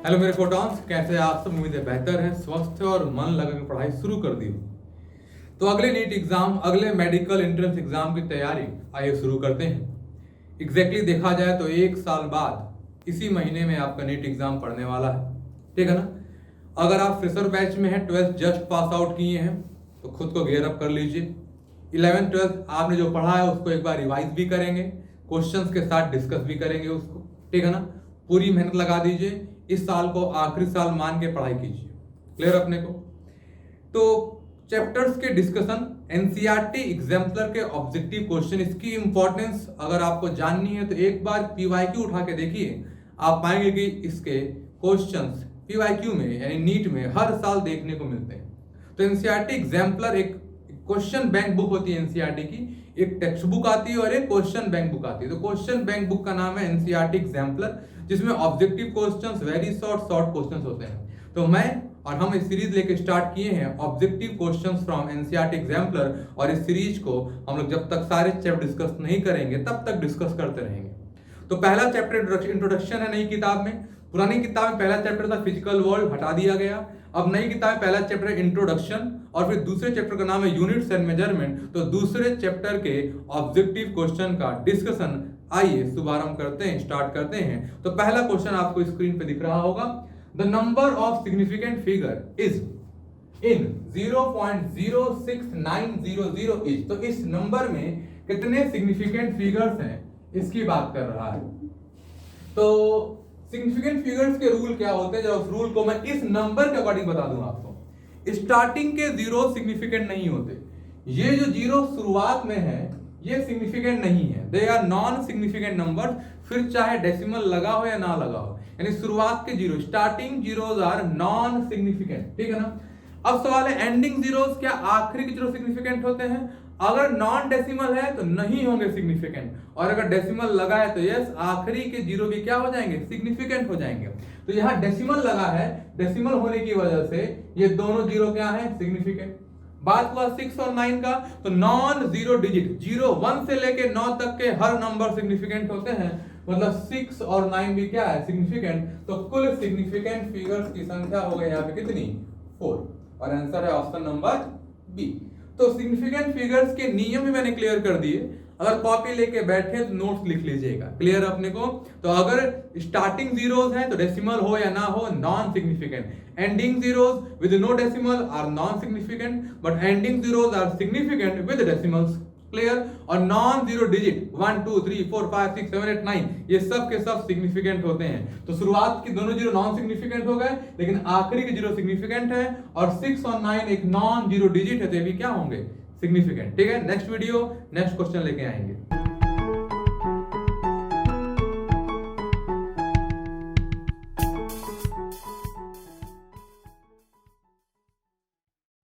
Hello मेरे photons, कैसे आप सब? उम्मीद है बेहतर है, स्वस्थ है और मन लगा के पढ़ाई शुरू कर दी हो। तो अगले नीट एग्जाम, अगले मेडिकल एंट्रेंस एग्जाम की तैयारी आइए शुरू करते हैं। एग्जैक्टली देखा जाए तो 1 साल बाद इसी महीने में आपका नीट एग्जाम पढ़ने वाला है, ठीक है ना। अगर आप फ्रेशर बैच में हैं, 12th जस्ट पास आउट किए हैं, तो खुद को गियर अप कर लीजिए। 11th 12th आपने जो पढ़ा है उसको एक बार रिवाइज भी करेंगे, क्वेश्चंस के साथ डिस्कस भी करेंगे उसको, ठीक है ना। पूरी मेहनत लगा दीजिए, इस साल को आखिरी साल मान के पढ़ाई कीजिए। क्लियर अपने को? तो चैप्टर्स के डिस्कशन, एनसीईआरटी एग्जाम्पलर के ऑब्जेक्टिव क्वेश्चन, इसकी इंपॉर्टेंस अगर आपको जाननी है तो एक बार पीवाईक्यू उठा के देखिए, आप पाएंगे कि इसके क्वेश्चंस पीवाईक्यू में यानी नीट में हर साल देखने को मिलते हैं। तो एनसीईआरटी एग्जाम्पलर एक क्वेश्चन बैंक बुक होती है एनसीईआरटी की, एक टेक्स्ट बुक आती है और एक क्वेश्चन बैंक बुक आती है। तो क्वेश्चन बैंक बुक का नाम है एनसीईआरटी एग्जाम्पलर, जिसमें objective questions, very short questions होते हैं। तो मैं और हम इस सीरीज लेके स्टार्ट किए हैं objective questions from NCERT exemplar, और इस सीरीज को हम लोग जब तक सारे चैप्टर डिस्कस नहीं करेंगे तब तक डिस्कस करते रहेंगे। तो पहला चैप्टर इंट्रोडक्शन है नई किताब में। पुरानी किताब में पहला चैप्टर था फिजिकल वर्ल्ड, हटा दिया गया। अब नई किताब में पहला चैप्टर है इंट्रोडक्शन, और फिर दूसरे चैप्टर का नाम है यूनिट्स एंड मेजरमेंट। तो दूसरे चैप्टर के ऑब्जेक्टिव क्वेश्चन का डिस्कशन आइए शुभारंभ करते हैं, स्टार्ट करते हैं। तो पहला क्वेश्चन आपको स्क्रीन पे दिख रहा होगा, the number of significant figure is in 0.06900 is. तो इस नंबर में कितने सिग्निफिकेंट फिगर्स हैं इसकी बात कर रहा है। तो सिग्निफिकेंट फिगर्स के रूल क्या होते हैं, जब उस रूल को मैं इस नंबर के अकॉर्डिंग बता दूं आपको। स्टार्टिंग के जीरो सिग्निफिकेंट नहीं होते, ये जो जीरो शुरुआत में है ये सिग्निफिकेंट नहीं है, they are non significant number, फिर चाहे डेसिमल लगा हो या ना लगा हो, यानी शुरुआत के zero, starting zeros are non significant, ठीक है ना। अब सवाल है एंडिंग जीरोस, क्या आखिरी के जीरो सिग्निफिकेंट होते हैं? अगर नॉन डेसिमल है तो नहीं होंगे सिग्निफिकेंट, और अगर डेसिमल लगा है तो यस, आखिरी के जीरो भी क्या हो जाएंगे? सिग्निफिकेंट हो जाएंगे। तो यहाँ डेसिमल लगा है, डेसिमल होने की वजह से ये दोनों जीरो क्या है? सिग्निफिकेंट। बात हुआ 6 और 9 का, तो नॉन जीरो डिजिट, 0 1 से लेके 9 तक के हर नंबर सिग्निफिकेंट होते हैं, मतलब 6 और 9 भी क्या है? सिग्निफिकेंट। तो कुल सिग्निफिकेंट फिगर्स की संख्या हो गई यहाँ पे कितनी? 4, और आंसर है ऑप्शन नंबर बी। तो सिग्निफिकेंट फिगर्स के नियम भी मैंने क्लियर कर दिए, अगर कॉपी लेके बैठे तो नोट्स लिख लीजिएगा। क्लियर अपने को? तो अगर स्टार्टिंग जीरोस हैं तो डेसिमल हो या ना हो, non significant. Ending zeros with no decimal are non significant, but ending zeros are significant with decimals. Clear? और नॉन जीरो डिजिट 1 2 3 4 5 6 7 8 9 ये सब के सब सिग्निफिकेंट होते हैं। तो शुरुआत के दोनों जीरो नॉन सिग्निफिकेंट हो गए, लेकिन आखिरी के जीरो सिग्निफिकेंट है, और 6 और 9 एक नॉन जीरो डिजिट है, तो ये भी क्या होंगे? सिग्निफिकेंट। ठीक है, नेक्स्ट वीडियो नेक्स्ट क्वेश्चन लेके आएंगे।